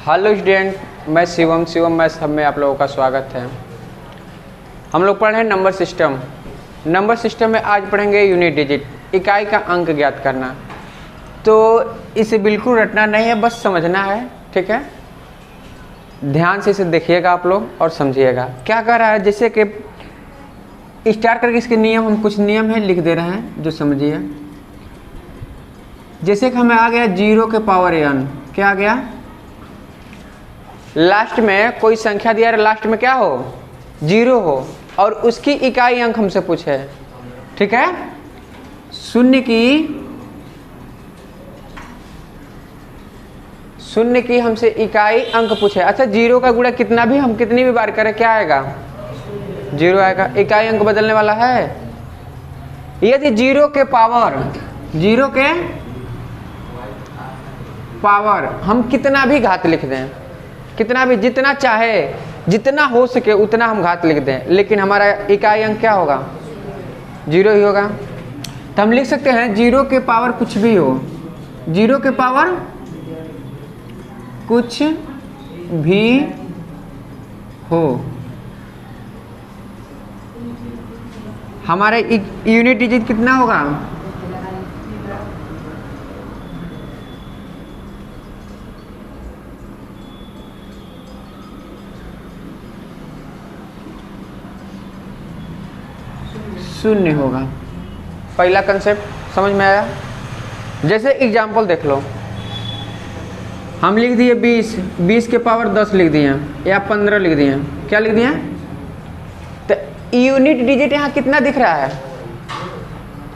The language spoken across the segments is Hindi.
हेलो स्टूडेंट, मैं शिवम मैं सब में आप लोगों का स्वागत है। हम लोग पढ़ रहे हैं नंबर सिस्टम। नंबर सिस्टम में आज पढ़ेंगे यूनिट डिजिट, इकाई का अंक ज्ञात करना। तो इसे बिल्कुल रटना नहीं है, बस समझना है, ठीक है। ध्यान से इसे देखिएगा आप लोग और समझिएगा क्या कर रहा है। जैसे कि स्टार्ट करके इसके नियम, हम कुछ नियम है लिख दे रहे हैं जो समझिए। जैसे कि हमें आ गया 0 के पावर n, क्या आ गया, लास्ट में कोई संख्या दिया है, लास्ट में क्या हो 0 हो और उसकी इकाई अंक हमसे पूछे, ठीक है। शून्य की हमसे इकाई अंक पूछे। अच्छा, 0 का गुणा कितना भी हम कितनी भी बार करें क्या आएगा, 0 आएगा। इकाई अंक बदलने वाला है। यदि 0 के पावर हम कितना भी घात लिख दें, कितना भी, जितना चाहे, जितना हो सके उतना हम घात लिख दें, लेकिन हमारा इकाई अंक क्या होगा, 0 ही होगा। तो हम लिख सकते हैं 0 के पावर कुछ भी हो, 0 के पावर कुछ भी हो, हमारा यूनिट डिजिट कितना होगा, शून्य होगा। पहला कंसेप्ट समझ में आया। जैसे एग्जाम्पल देख लो, हम लिख दिए 20 के पावर 10 लिख दिए या 15 लिख दिए, क्या लिख दिए। तो यूनिट डिजिट यहाँ कितना दिख रहा है,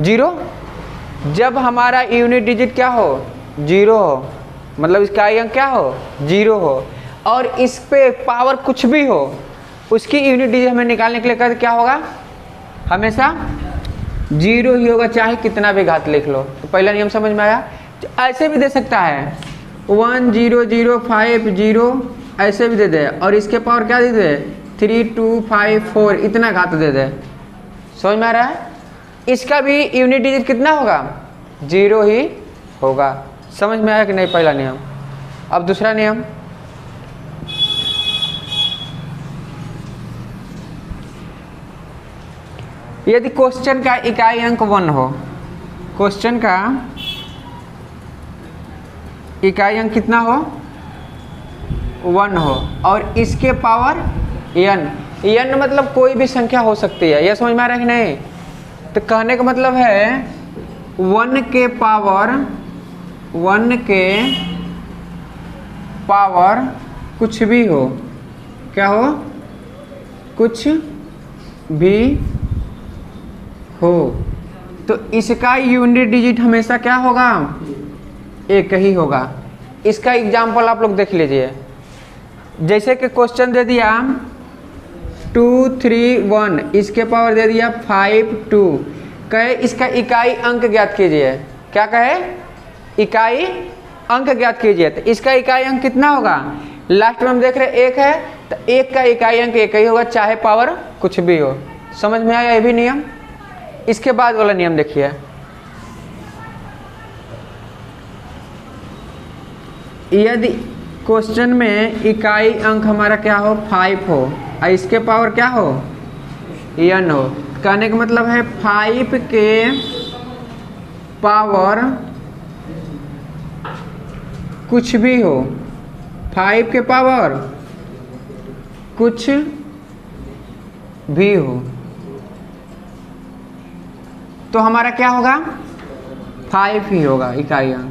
0। जब हमारा यूनिट डिजिट क्या हो, 0 हो, मतलब इसका अंक क्या हो, 0 हो, और इस पे पावर कुछ भी हो, उसकी यूनिट डिजिट हमें निकालने के लिए क्या होगा, हमेशा 0 ही होगा, चाहे कितना भी घात लिख लो। तो पहला नियम समझ में आया। ऐसे भी दे सकता है 1 0 0 5 0, ऐसे भी दे दे, और इसके पावर क्या दे दे 3 2 5 4, इतना घात दे दे। समझ में आ रहा है। इसका भी यूनिट डिजिट कितना होगा, 0 ही होगा। समझ में आया कि नहीं पहला नियम। अब दूसरा नियम, यदि क्वेश्चन का इकाई अंक 1 हो, क्वेश्चन का इकाई अंक कितना हो, 1 हो, और इसके पावर n मतलब कोई भी संख्या हो सकती है, यह समझ में आ रहा है कि नहीं। तो कहने का मतलब है 1 के पावर कुछ भी हो, क्या हो, कुछ भी हो, तो इसका यूनिट डिजिट हमेशा क्या होगा, 1 ही होगा। इसका एग्जाम्पल आप लोग देख लीजिए। जैसे कि क्वेश्चन दे दिया 2 3 1, इसके पावर दे दिया 5 2, कहे इसका इकाई अंक ज्ञात कीजिए। क्या कहे, इकाई अंक ज्ञात कीजिए। तो इसका इकाई अंक कितना होगा, लास्ट में हम देख रहे 1 है, तो 1 का इकाई अंक 1 ही होगा, चाहे पावर कुछ भी हो। समझ में आया ये भी नियम। इसके बाद वाला नियम देखिए, यदि क्वेश्चन में इकाई अंक हमारा क्या हो, 5 हो, और इसके पावर क्या हो, n हो। कहने का मतलब है 5 के पावर कुछ भी हो, 5 के पावर कुछ भी हो, तो हमारा क्या होगा, 5 ही होगा इकाई अंक।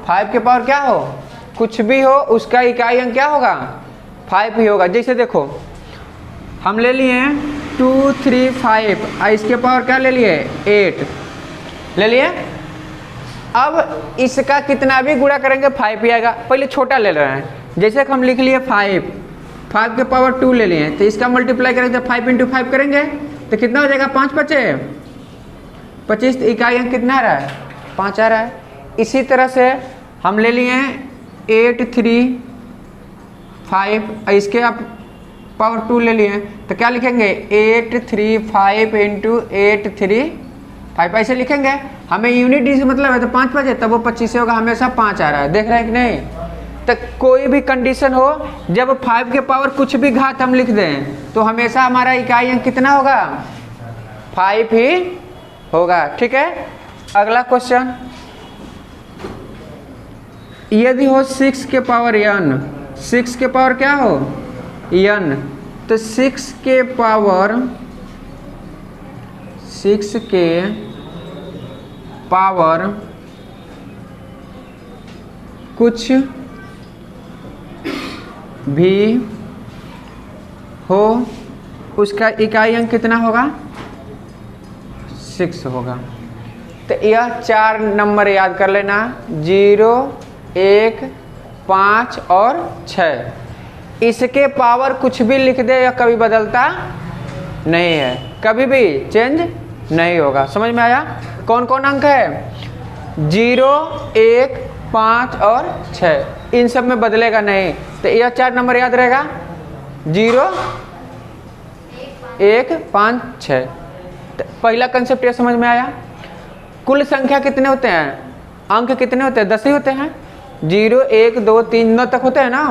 5 के पावर क्या हो, कुछ भी हो, उसका इकाई अंक क्या होगा, 5 ही होगा। जैसे देखो हम ले लिए 2 3 5, और इसके पावर क्या ले लिए, 8 ले लिए। अब इसका कितना भी गुणा करेंगे 5 ही आएगा। पहले छोटा ले रहे हैं, जैसे कि हम लिख लिए 5 के पावर 2 ले लिए, तो इसका मल्टीप्लाई करेंगे, 5 × 5 करेंगे तो कितना हो जाएगा, 5 5 25, तो इकाई अंक कितना आ रहा है, 5 आ रहा है। इसी तरह से हम ले लिए 8 3 5, इसके आप पावर 2 ले लिए, तो क्या लिखेंगे 8 3 5 × 8 3 5, ऐसे लिखेंगे। हमें यूनिट डी से मतलब है, तो 5 5 है, तब वो 25 से होगा, हमेशा 5 आ रहा है, देख रहे हैं कि नहीं। तो कोई भी कंडीशन हो, जब 5 के पावर कुछ भी घात हम लिख दें तो हमेशा हमारा इकाई अंक कितना होगा, 5 ही होगा। ठीक है, अगला क्वेश्चन, यदि हो 6 के पावर n, 6 के पावर क्या हो n, तो 6 के पावर कुछ भी हो उसका इकाई अंक कितना होगा, 6 होगा। तो यह 4 नंबर याद कर लेना, 0, 1, 5 और 6। इसके पावर कुछ भी लिख दे या कभी बदलता नहीं है, कभी भी चेंज नहीं होगा। समझ में आया? कौन कौन अंक है, 0, 1, 5 और 6, इन सब में बदलेगा नहीं। तो यह 4 नंबर याद रहेगा, 0, 1, 5, 6। तो पहला कंसेप्ट यह समझ में आया। कुल संख्या कितने होते हैं, अंक कितने होते हैं, 10 ही होते हैं। 0, 1, 2, 3, 9 तक होते हैं ना।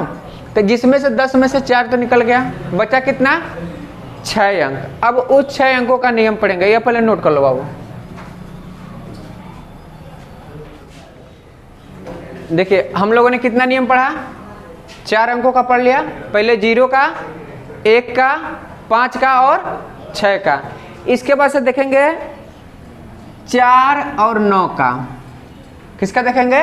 तो जिसमें से 10 में से 4 तो निकल गया, बचा कितना, 6 अंक। अब उस 6 अंकों का नियम पढ़ेंगे, यह पहले नोट कर लो बाबू। देखिए हम लोगों ने कितना नियम पढ़ा, 4 अंकों का पढ़ लिया। पहले 0 का, 1 का, 5 का और 6 का। इसके बाद से देखेंगे 4 और 9 का। किसका देखेंगे,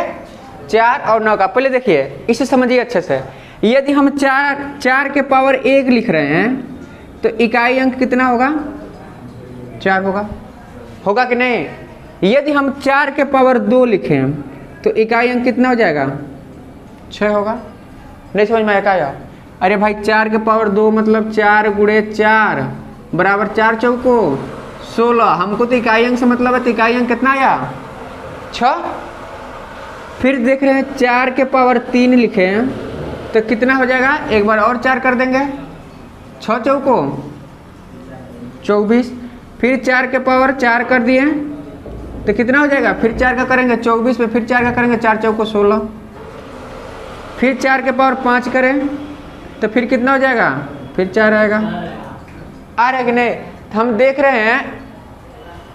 4 और 9 का। पहले देखिए, इसे समझिए अच्छे से। यदि हम 4 के पावर 1 लिख रहे हैं तो इकाई अंक कितना होगा, 4 होगा कि नहीं। यदि हम 4 के पावर 2 लिखें तो इकाई अंक कितना हो जाएगा, 6 होगा। नहीं समझ में आया क्या? अरे भाई 4 के पावर 2 मतलब 4 गुणे 4 बराबर 4 चौको 16। हमको तो इकाई अंक से मतलब है, तो इकाई अंक कितना आया, 6। फिर देख रहे हैं 4 के पावर 3 लिखे हैं तो कितना हो जाएगा, एक बार और 4 कर देंगे, 6 चौको 24। फिर 4 के पावर 4 कर दिए तो कितना हो जाएगा, फिर 4 का करेंगे 24 पे, फिर 4 का करेंगे 4 चौको 16। फिर 4 के पावर 5 करें तो फिर कितना हो जाएगा, फिर 4 आएगा। आ रहा है कि नहीं? तो हम देख रहे हैं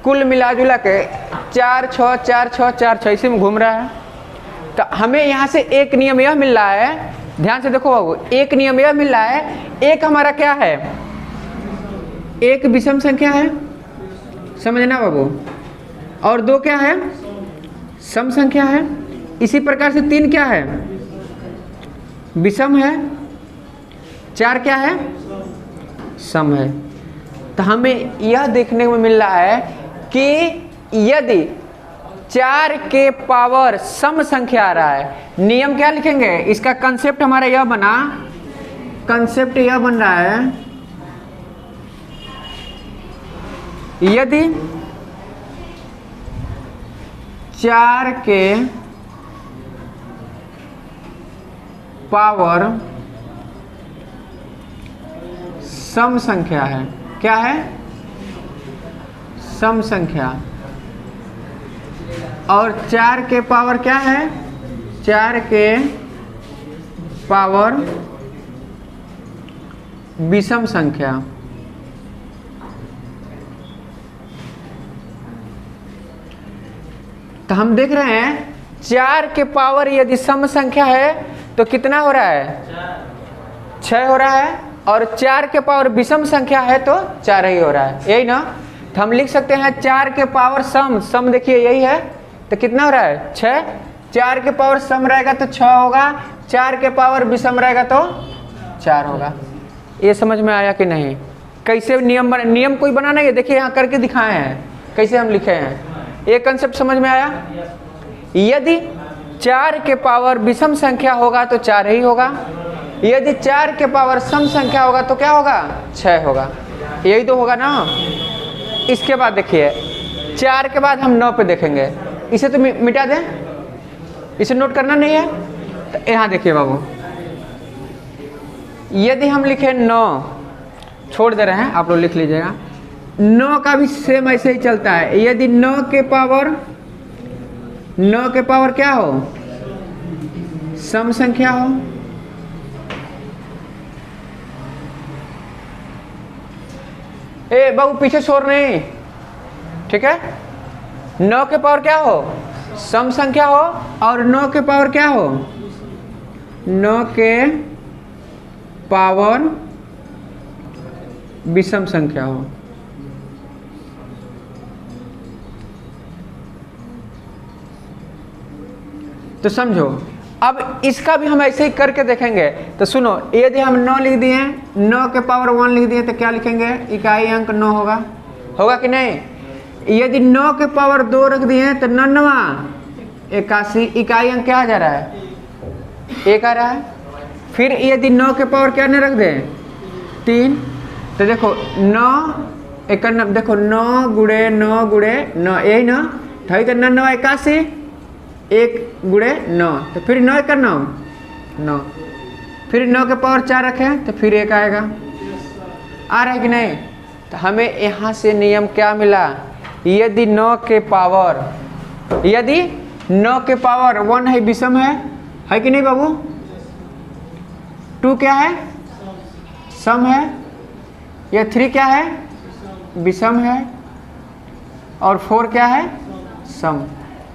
कुल मिला जुला के 4, 6, 4, 6, 4, 6 इसी में घूम रहा है। तो हमें यहाँ से एक नियम यह मिल रहा है, ध्यान से देखो बाबू, एक नियम यह मिल रहा है, एक हमारा क्या है, एक विषम संख्या है, समझना बाबू, और 2 क्या है, सम संख्या है। इसी प्रकार से 3 क्या है, विषम है। 4 क्या है, सम है। तो हमें यह देखने में मिल रहा है कि यदि 4 के पावर सम संख्या आ रहा है, नियम क्या लिखेंगे, इसका कंसेप्ट हमारा यह बना, कंसेप्ट यह बन रहा है, यदि 4 के पावर सम संख्या है, क्या है, सम संख्या, और 4 के पावर क्या है, 4 के पावर विषम संख्या। तो हम देख रहे हैं 4 के पावर यदि सम संख्या है तो कितना हो रहा है, 6 हो रहा है, और 4 के पावर विषम संख्या है तो 4 ही हो रहा है, यही ना। तो हम लिख सकते हैं 4 के पावर सम देखिए यही है, तो कितना हो रहा है, 6। 4 के पावर सम रहेगा तो 6 होगा, 4 के पावर विषम रहेगा तो 4 होगा। ये समझ में आया कि नहीं? कैसे नियम कोई बनाना है, देखिए यहाँ करके दिखाए हैं कैसे हम लिखे हैं। ये कंसेप्ट समझ में आया? यदि 4 के पावर विषम संख्या होगा तो 4 ही होगा, यदि 4 के पावर सम संख्या होगा तो क्या होगा, 6 होगा, यही तो होगा ना। इसके बाद देखिए 4 के बाद हम 9 पे देखेंगे, इसे तो मिटा दें, इसे नोट करना नहीं है। तो यहाँ देखिए बाबू, यदि हम लिखे 9, छोड़ दे रहे हैं, आप लोग लिख लीजिएगा, 9 का भी सेम ऐसे ही चलता है। यदि 9 के पावर क्या हो, सम संख्या हो, ए बाबू पीछे शोर नहीं, ठीक है। 9 के पावर क्या हो, सम संख्या हो, और 9 के पावर क्या हो, 9 के पावर विषम संख्या हो। तो समझो, अब इसका भी हम ऐसे ही करके देखेंगे। तो सुनो, यदि हम 9 लिख दिए, 9 के पावर 1 लिख दिए, तो क्या लिखेंगे, इकाई अंक 9 होगा, होगा कि नहीं। यदि 9 के पावर 2 रख दिए तो 9 81, इकाई अंक क्या आ जा रहा है, 1 आ रहा है। फिर यदि 9 के पावर क्या नहीं रख दें, 3, तो देखो 9 91, देखो 9 गुणे 9 गुणे 9, यही ना था, तो 9 81, 1 गुणे 9, तो फिर 9 का 9 9, फिर 9 के पावर 4 रखें तो फिर 1 आएगा, आ रहा है कि नहीं। तो हमें यहाँ से नियम क्या मिला, यदि 9 के पावर, यदि 9 के पावर 1 है, विषम है कि नहीं बाबू। 2 क्या है, सम है, या 3 क्या है, विषम है, और 4 क्या है, सम।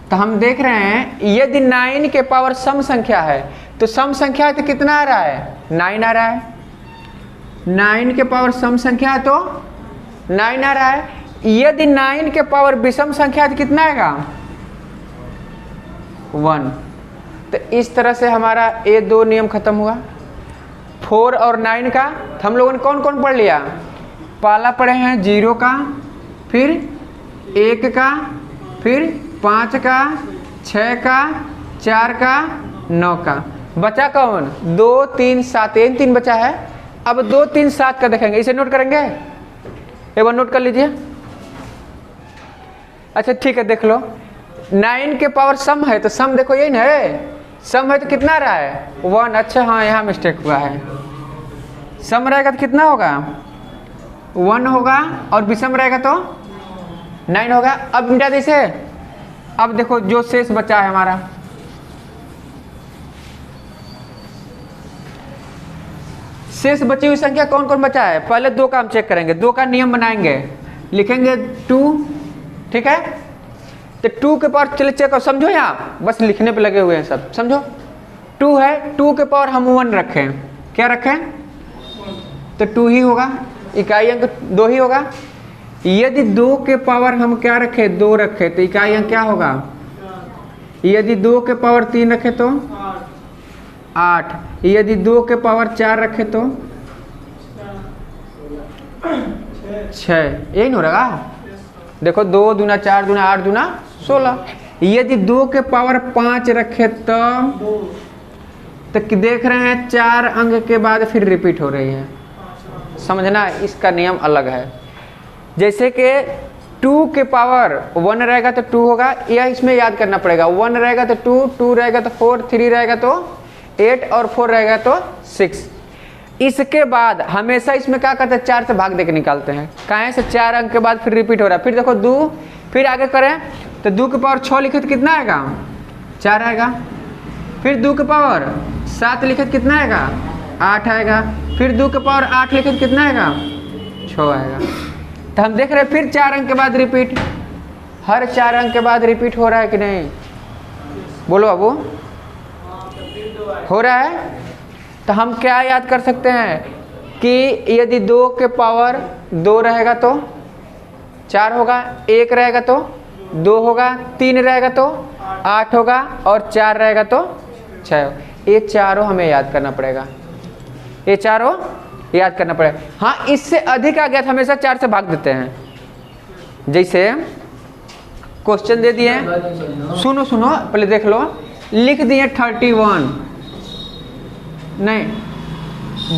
तो हम देख रहे हैं यदि 9 के पावर सम संख्या है, तो सम संख्या है तो कितना आ रहा है, 9 आ रहा है। 9 के पावर सम संख्या है तो 9 आ रहा है। यदि 9 के पावर विषम संख्या है तो कितना आएगा, 1। तो इस तरह से हमारा ये 2 नियम खत्म हुआ, 4 और 9 का। तो हम लोगों ने कौन कौन पढ़ लिया, पहला पढ़े हैं 0 का, फिर 1 का, फिर 5 का, 6 का, 4 का, 9 का। बचा कौन, 2 3 7, 3 बचा है। अब 2 3 7 का देखेंगे, इसे नोट करेंगे, एक बार नोट कर लीजिए। अच्छा ठीक है, देख लो, 9 के पावर सम है, तो सम देखो यही ना है, सम है तो कितना रहा है, 1। अच्छा हाँ, यहाँ मिस्टेक हुआ है, सम रहेगा तो कितना होगा, 1 होगा, और विषम रहेगा तो 9 होगा। अब मिटा दे इसे। अब देखो जो शेष बचा है हमारा, शेष बची हुई संख्या कौन कौन बचा है, पहले 2 का हम चेक करेंगे, 2 का नियम बनाएंगे, लिखेंगे 2, ठीक है। तो 2 के पावर चले चेक करो, समझो, यहाँ बस लिखने पे लगे हुए हैं सब, समझो। 2 है, 2 के पावर हम 1 रखें, क्या रखें, तो 2 ही होगा, इकाई अंक 2 ही होगा। यदि 2 के पावर हम क्या रखें, 2 रखें, तो इकाई अंक क्या होगा, यदि 2 के पावर 3 रखें तो 8, यदि 2 के पावर 4 रखें तो 6, यही नहीं हो रहा। देखो 2 दूना 4 दूना 8 दूना 16। यदि 2 के पावर 5 रखे तो देख रहे हैं 4 अंक के बाद फिर रिपीट हो रही है, समझना, इसका नियम अलग है। जैसे कि 2 के पावर 1 रहेगा तो 2 होगा, यह इसमें याद करना पड़ेगा, 1 रहेगा तो 2, 2 रहेगा तो 4, 3 रहेगा तो 8, और 4 रहेगा तो 6। इसके बाद हमेशा इसमें क्या करते हैं, 4 से भाग दे के निकालते हैं, कहाँ से 4 अंक के बाद फिर रिपीट हो रहा है। फिर देखो 2, फिर आगे करें तो 2 के पावर 6 लिखे तो कितना आएगा, 4 आएगा। फिर 2 के पावर 7 लिखे तो कितना आएगा, 8 आएगा। फिर 2 के पावर 8 लिखे तो कितना आएगा, 6 आएगा। तो हम देख रहे हैं फिर 4 अंक के बाद रिपीट, हर 4 अंक के बाद रिपीट हो रहा है कि नहीं, बोलो बाबू, हो रहा है। तो हम क्या याद कर सकते हैं कि यदि 2 के पावर 2 रहेगा तो 4 होगा, 1 रहेगा तो 2 होगा, 3 रहेगा तो 8 होगा, और 4 रहेगा तो 6। ये चारों हमें याद करना पड़ेगा, ये चारों याद करना पड़ेगा। हाँ, इससे अधिक आ गया तो हमेशा 4 से भाग देते हैं। जैसे क्वेश्चन दे दिए, सुनो सुनो पहले देख लो, लिख दिए 31, नहीं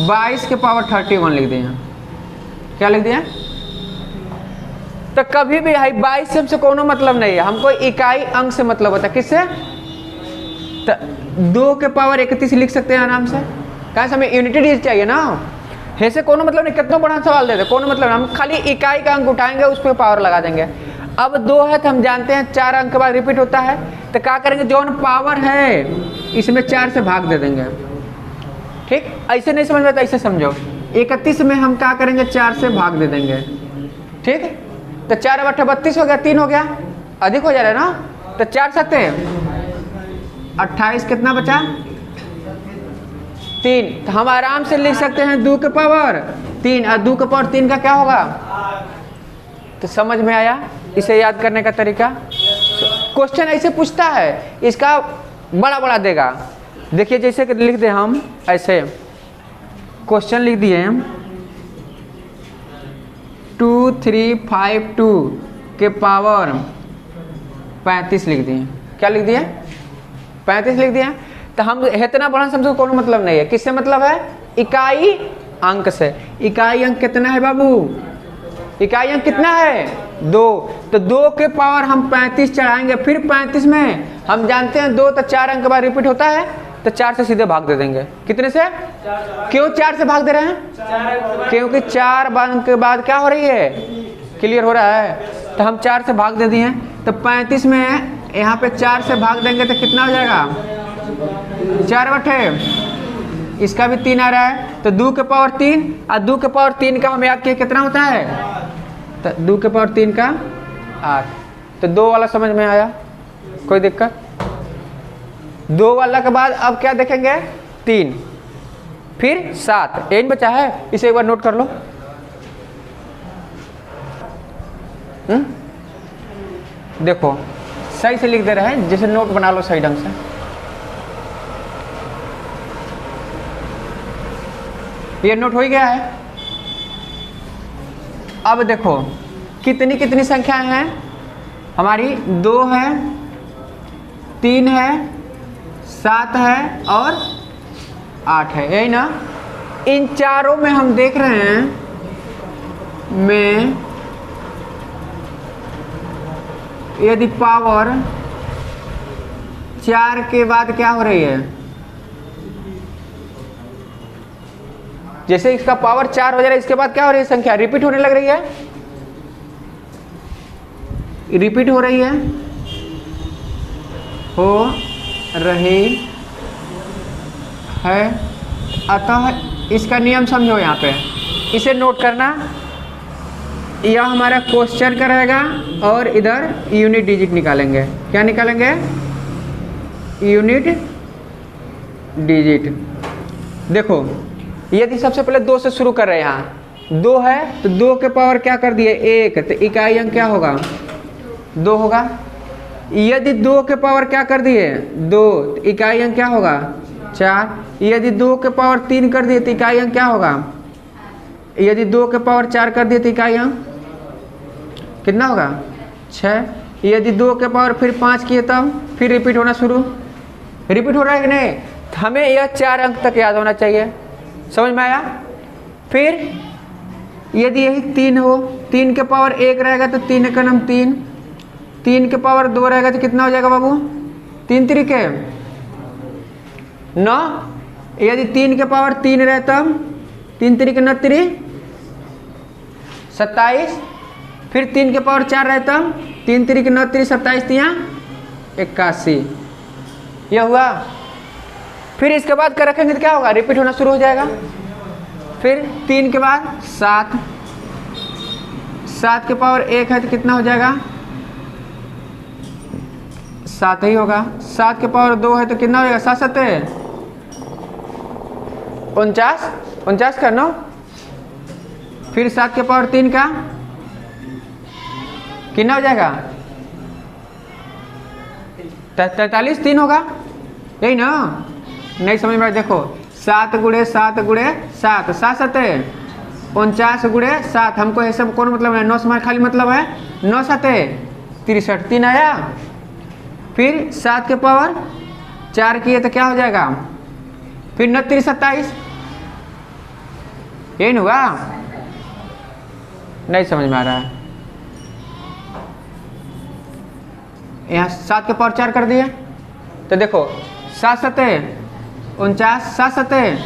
22 के पावर 31 लिख दिए, क्या लिख दिया। तो कभी भी हाई 22 से हमसे कोनो मतलब नहीं है, हमको इकाई अंक से मतलब होता है। किससे, तो 2 के पावर 31 लिख सकते हैं आराम से, कहाँ से हमें यूनिटी डिजिट चाहिए ना, ऐसे कोनो मतलब नहीं, कितना बड़ा सवाल देते कोनो मतलब नहीं, हम खाली इकाई का अंक उठाएंगे उस पर पावर लगा देंगे। अब 2 है तो हम जानते हैं 4 अंक के बाद रिपीट होता है, तो क्या करेंगे, जो पावर है इसमें 4 से भाग दे देंगे। ठीक, ऐसे नहीं समझ में तो ऐसे समझो, 31 में हम क्या करेंगे, 4 से भाग दे देंगे। ठीक, तो 4 × 8 32 हो गया, 3 हो गया, अधिक हो जा रहा है ना, तो 4 सकते 28, कितना बचा 3। तो हम आराम से लिख सकते हैं 2 के पावर 3, और 2 के पावर 3 का क्या होगा। तो समझ में आया इसे याद करने का तरीका। क्वेश्चन ऐसे पूछता है, इसका बड़ा बड़ा देगा। देखिए जैसे कि लिख दे हम ऐसे, क्वेश्चन लिख दिए हम 2352 के पावर 35 लिख दिए। क्या लिख दिए, 35 लिख दिए। तो हम इतना बड़ा समझो कोनो मतलब नहीं है। किससे मतलब है, इकाई अंक से। इकाई अंक कितना है बाबू, इकाई अंक कितना है 2। तो 2 के पावर हम 35 चढ़ाएंगे, फिर 35 में हम जानते हैं 2 तो 4 अंक के बाद रिपीट होता है, तो 4 से सीधे भाग दे देंगे। कितने से, क्यों 4 से भाग दे रहे हैं, क्योंकि 4 अंक के बाद क्या हो रही है, क्लियर हो रहा है, तो हम 4 से भाग दे दिए। तो 35 में यहाँ पे 4 से भाग देंगे तो कितना हो जाएगा, 4 बटे, इसका भी 3 आ रहा है, तो 2 के पावर 3, और 2 के पावर 3 का हम याद किए कितना होता है, तो 2 के पावर 3 का 8। तो 2 वाला समझ में आया, कोई दिक्कत। 2 वाला के बाद अब क्या देखेंगे, 3, फिर 7, एन बचा है, इसे एक बार नोट कर लो। देखो सही से लिख दे रहे हैं, जैसे नोट बना लो सही ढंग से। ये नोट हो ही गया है। अब देखो कितनी कितनी संख्याएं हैं हमारी, 2 है, 3 है, 7 है और 8 है, यही ना। इन चारों में हम देख रहे हैं में यदि पावर 4 के बाद क्या हो रही है, जैसे इसका पावर 4 हो जा रहा है, इसके बाद क्या हो रही है, संख्या रिपीट होने लग रही है, रिपीट हो रही है, हो रही है। अतः इसका नियम समझो, यहाँ पे इसे नोट करना, यह हमारा क्वेश्चन का रहेगा और इधर यूनिट डिजिट निकालेंगे। क्या निकालेंगे, यूनिट डिजिट। देखो यदि सबसे पहले 2 से शुरू कर रहे हैं, यहाँ 2 है तो 2 के पावर क्या कर दिए 1, तो इकाई अंक क्या होगा 2 होगा। यदि 2 के पावर क्या कर दिए 2, तो इकाई अंक क्या होगा 4। यदि 2 के पावर 3 कर दिए तो इकाई अंक क्या होगा, यदि 2 के पावर 4 कर दिए तो इकाई अंक कितना होगा 6। यदि 2 के पावर फिर 5 किए तब फिर रिपीट होना शुरू, रिपीट हो रहा है कि नहीं, तो हमें यह 4 अंक तक याद होना चाहिए। समझ में आया। फिर यदि यही 3 हो, 3 के पावर 1 रहेगा तो 3 का नाम 3, 3 के पावर 2 रहेगा तो कितना हो जाएगा बाबू 3 3 9। यदि 3 के पावर 3 रहे तब 3 3 9 3 27। फिर 3 के पावर 4 रहे तब 3 3 9 3 27 81। यह हुआ। फिर इसके बाद क्या रखेंगे तो क्या होगा, रिपीट होना शुरू हो जाएगा। फिर 3 के बाद 7, 7 के पावर 1 है तो कितना हो जाएगा 7 ही होगा। 7 के पावर 2 है तो कितना हो जाएगा 7 7 49, 49 का 9। फिर 7 के पावर 3 का कितना हो जाएगा 43, 3 होगा, यही ना। नहीं समझ में, देखो 7 गुणे 7 गुणे 7, 7 7 49 गुणे 7, हमको ये सब कौन मतलब है 9 से खाली मतलब है 9 7 63, 3 आया। फिर 7 के पावर 4 किए तो क्या हो जाएगा, फिर 9 3 27, यही ना हुआ। नहीं समझ में आ रहा है, यहाँ 7 के पावर 4 कर दिए तो देखो 7 7 49, 7 7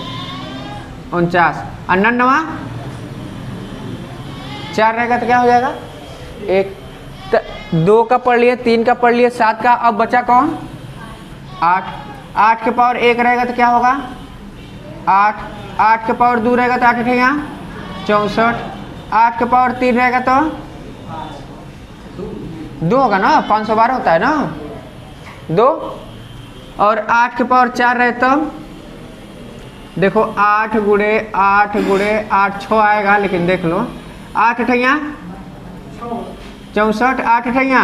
49 और 9 4 रहेगा तो क्या हो जाएगा 1। 2 का पढ़ लिए, 3 का पढ़ लिए, 7 का, अब बचा कौन? 8। 8 के पावर 1 रहेगा तो क्या होगा? 8। 8 के पावर 2 रहेगा तो 8 अठैया 64। 8 के पावर 3 रहेगा तो 2 होगा ना, 512 होता है ना 2। और 8 के पावर 4 रहे तो देखो 8 गुणे 8 गुणे 8 6 आएगा, लेकिन देख लो 8 अठैया 64, 8 अठैया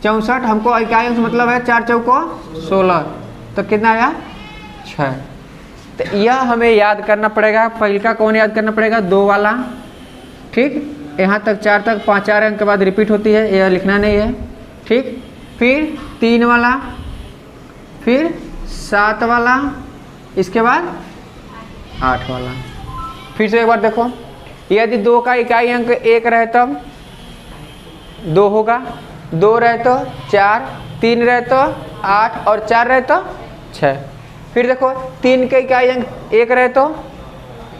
64, हमको इकाई अंक मतलब है 4 चौको 16, तो कितना आया? 6। तो यह हमें याद करना पड़ेगा। पहले का कौन याद करना पड़ेगा? 2 वाला, ठीक, यहाँ तक 4 तक 5-4 अंक के बाद रिपीट होती है, यह लिखना नहीं है, ठीक। फिर 3 वाला, फिर 7 वाला, इसके बाद 8 वाला। फिर से एक बार देखो, यदि 2 का इकाई अंक 1 रहे तब 2 होगा, 2 रहे तो 4, 3 रहे तो 8 और 4 रहे तो 6। फिर देखो 3 के इकाई अंक 1 रहे तो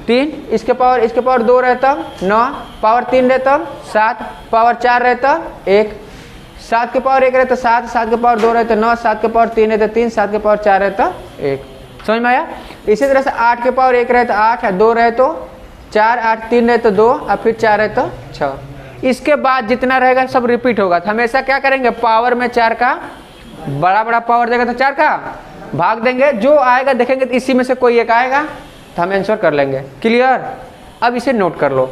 3, इसके पावर 2 रहे तब 9, पावर 3 रहे तब 7, पावर 4 रहे तब 1, 7 के पावर 1 रहे तो 7, 7 के पावर 2 रहे तो 9, 7 के पावर 3 रहे तो 3, 7 के पावर 4 रहे तो 1। समझ में आया? इसी तरह से 8 के पावर 1 रहे तो 8, 2 रहे तो 4, 8 3 रहे तो 2 और फिर 4 रहे तो 6। इसके बाद जितना रहेगा सब रिपीट होगा। तो हमेशा क्या करेंगे? पावर में 4 का बड़ा पावर देगा तो 4 का भाग देंगे, जो आएगा देखेंगे तो इसी में से कोई एक आएगा तो हम आंसर कर लेंगे। क्लियर? अब इसे नोट कर लो।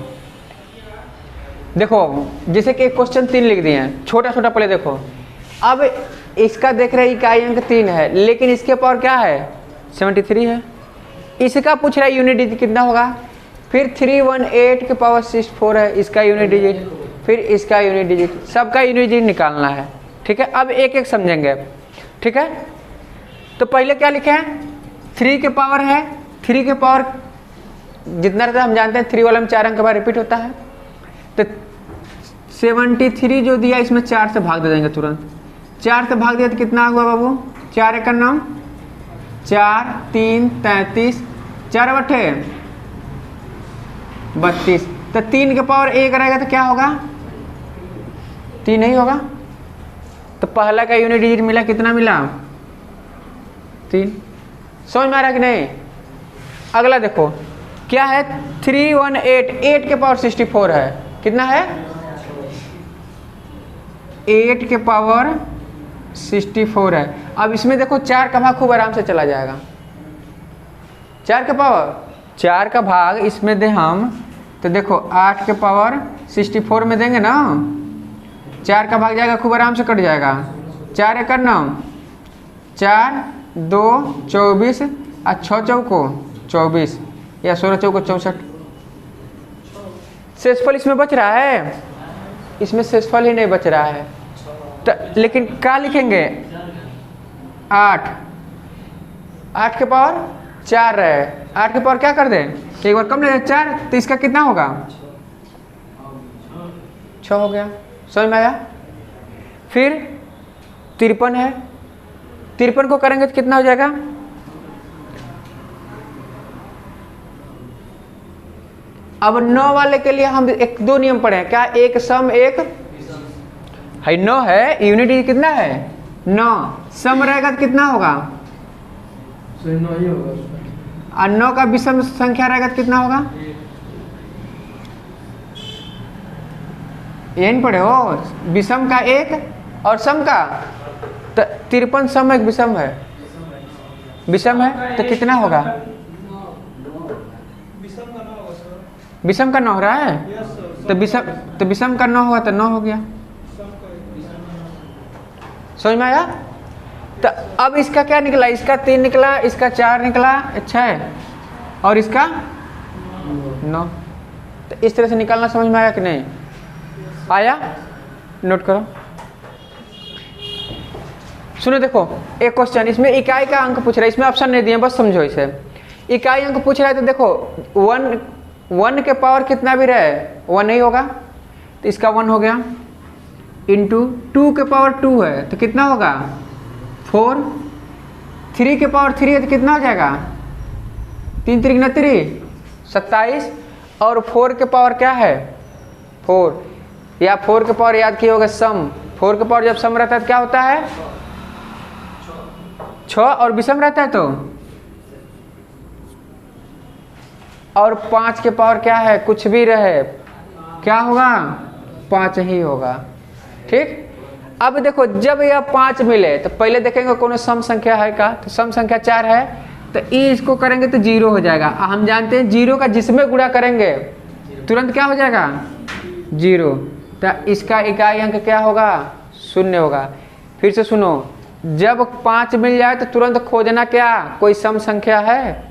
देखो जैसे कि क्वेश्चन 3 लिख दिए हैं, छोटा छोटा पहले देखो। अब इसका देख रहे इकाई अंक 3 है, लेकिन इसके पावर क्या है? 73 है। इसका पूछ रहा है यूनिट डिजिट कितना होगा? फिर 318 के पावर 64 है इसका यूनिट डिजिट, फिर इसका यूनिट डिजिट, सबका यूनिट डिजिट निकालना है, ठीक है। अब एक एक समझेंगे, ठीक है। तो पहले क्या लिखे हैं? 3 के पावर है, 3 के पावर जितना रहता है हम जानते हैं, 3 वाला में 4 अंक के बाद रिपीट होता है, तो 73 जो दिया इसमें 4 से भाग दे देंगे तुरंत। 4 से भाग दिया तो कितना हुआ बाबू? 4 1 9, 4 3 33, 4 बट्ठे 32। तो 3 के पावर 1 रहेगा तो क्या होगा? 3 नहीं होगा। तो पहला का यूनिट डिजिट मिला, कितना मिला? 3। समझ में आ रहा कि नहीं? अगला देखो क्या है? 318, 8 के पावर 64 है, कितना है? 8 के पावर 64 है। अब इसमें देखो 4 का भाग खूब आराम से चला जाएगा। 4 के पावर 4 का भाग इसमें दे हम, तो देखो 8 के पावर 64 में देंगे ना, 4 का भाग जाएगा, खूब आराम से कट जाएगा। 4 1 9, 4 2 24 और 6 चौको 24 या 16 चौको 64। शेषफल इसमें बच रहा है? इसमें शेषफल ही नहीं बच रहा है। तो लेकिन क्या लिखेंगे? 8 के पावर 4 रहे, 8 के पावर क्या कर दें? एक बार कम ले 4, तो इसका कितना होगा? 6 हो गया। समझ में आया? फिर 53 है, 53 को करेंगे तो कितना हो जाएगा? अब 9 वाले के लिए हम 1-2 नियम पढ़े हैं। क्या? एक सम एक है, 9 है, यूनिट कितना है? 9। सम रहेगा तो कितना होगा? 9 ही होगा। और 9 का विषम संख्या रहेगा तो कितना होगा? ये नहीं पढ़े हो? विषम का 1 और सम का, तो 53 सम एक विषम है, विषम है तो कितना होगा? विषम का 9 हो रहा है, तो विषम का 9 हुआ तो 9 हो गया। समझ में आया? तो अब इसका क्या निकला? इसका 3 निकला, इसका 4 निकला, 6 और इसका 9। तो इस तरह से निकालना समझ में आया कि नहीं आया? नोट करो। सुनो देखो एक क्वेश्चन, इसमें इकाई का अंक पूछ रहा है, इसमें ऑप्शन नहीं दिए, बस समझो इसे। इकाई अंक पूछ रहा है तो देखो 1 के पावर कितना भी रहे 1 नहीं होगा, तो इसका 1 हो गया। इंटू 2 के पावर 2 है तो कितना होगा? 4। 3 के पावर 3 है तो कितना हो जाएगा? 3 3 27। और 4 के पावर क्या है? 4, या 4 के पावर याद किए होगा सम, 4 के पावर जब सम रहता है तो क्या होता है 6 और विषम रहता है तो, और 5 के पावर क्या है, कुछ भी रहे क्या होगा 5 ही होगा। ठीक, अब देखो जब यह 5 मिले तो पहले देखेंगे कौन सम संख्या है का, तो सम संख्या 4 है तो इसको करेंगे तो 0 हो जाएगा। हम जानते हैं 0 का जिसमें गुणा करेंगे तुरंत क्या हो जाएगा 0, तो इसका इकाई अंक क्या होगा 0 होगा। फिर से सुनो, जब 5 मिल जाए तो तुरंत खोजना क्या, कोई सम संख्या है,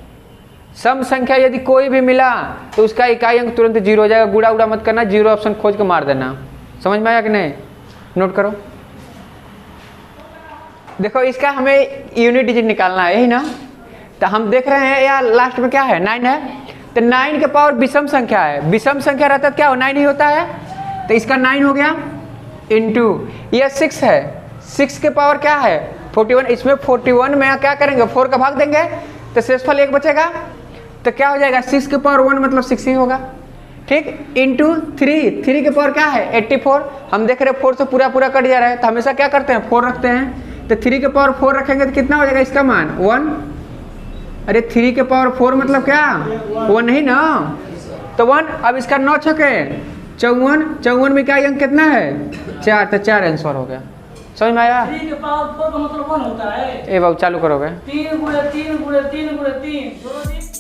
सम संख्या यदि कोई भी मिला तो उसका इकाई अंक तुरंत 0 हो जाएगा। गुड़ा उड़ा मत करना, 0 ऑप्शन खोज के मार देना। समझ में आया कि नहीं, नोट करो। देखो इसका हमें यूनिट डिजिट निकालना है, यही ना, तो हम देख रहे हैं यार लास्ट में क्या है 9 है, तो 9 के पावर विषम संख्या है, विषम संख्या रहता है क्या हो 9 ही होता है, तो इसका 9 हो गया इंटू यह 6 है, 6 के पावर क्या है 41, इसमें 41 में क्या करेंगे 4 का भाग देंगे तो शेषफल 1 बचेगा, तो क्या हो जाएगा 6 के पावर 1 मतलब 6 ही होगा। ठीक, इंटू 3 के पावर क्या है 84, हम देख रहे हैं 4 से पूरा कट जा रहा है तो हमेशा क्या करते हैं 4 रखते हैं, तो 3 के पावर 4 रखेंगे तो कितना हो जाएगा इसका मान 1, अरे 3 के पावर 4 मतलब क्या 1 ही ना, तो 1। अब इसका 9 छके 54 में क्या अंक कितना है 4, तो 4 आंसर हो गया। समझ में आया, 3 के पावर 4 का मतलब 1 होता है। ए बाबू चालू करोगे 3 गुणे 3 गुणे 3 गुणे 3 दोनों 3